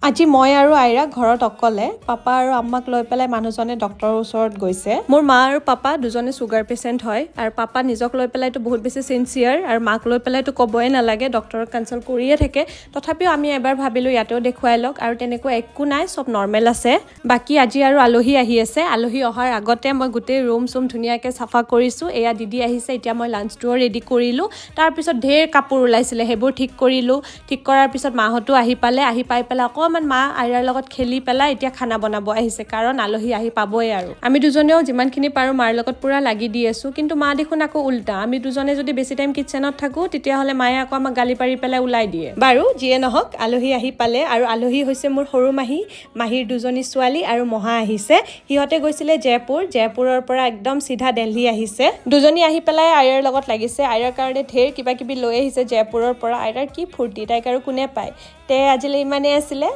আজি মই আৰু আইৰা ঘৰত অকলে পাপা আৰু আম্মাক লৈ পেলাই মানুহজনে ডক্টৰৰ ওচৰত গৈছে মোৰ মা আৰু পাপা দুজনে সুগাৰ পেচেণ্ট হয় আৰু পাপা নিজক লৈ পেলাইতো বহুত বেছি সিনসিয়াৰ আৰু মাক লৈ পেলাইতো ক'বই নালাগে ডক্টৰক কনসাল্ট কৰিয়ে থাকে তথাপিও আমি এবাৰ ভাবিলো ইয়াতেও দেখুৱাই লওক আৰু তেনেকুৱা একো নাই সব নৰ্মেল আছে বাকি আজি আৰু আলোহি আহি আছে আলোহি অহাৰ আগতে মই গোটেই ৰুম সুম ধুনিয়াকে সাফা কৰিছো এয়া দিদি আহিছে এতিয়া মই লাঞ্চটো ৰেডি কৰিলো তাৰ পিছত ঢেৰ কাপোৰ ওলাইছিলে হেবোৰ ঠিক কৰিলো ঠিক কৰাৰ পিছত মাহতো আহি পাই পেলাই অকমান মা আইৰাৰ লগত খেলি পেলাই এতিয়া খানা বনাব আহিছে কাৰণ আলোহি আহি পাবই আৰু আমি দুজনেও যিমানখিনি পাৰো মাৰ লগত পুৰা লাগি দি আছো কিন্তু মা দেখোন আকৌ উল্টা আমি দুজনে যদি বেছি টাইম কিচেনত থাকো তেতিয়া হলে মায়ে আকৌ আমাক গালি পাৰি পেলাই উলাই দিয়ে বাৰু যিয়ে নহক আলোহি আহি পালে আৰু আলোহি হৈছে মোৰ সৰু মাহীৰ দুজনী ছোৱালী আৰু মহা আহিছে হিহতে গৈছিলে জয়পুৰৰ পৰা একদম সিধা দিল্লী আহিছে দুজনী আহি পেলাই আইৰাৰ লগত লাগিছে আইৰাৰ কাৰণে ঢেৰ কিবা কিবি লৈ আহিছে জয়পুৰৰ পৰা আইৰাৰ কি ফূৰ্তি তাইক আৰু কোনে পায় তে আজিলৈ ইমানে আছিলে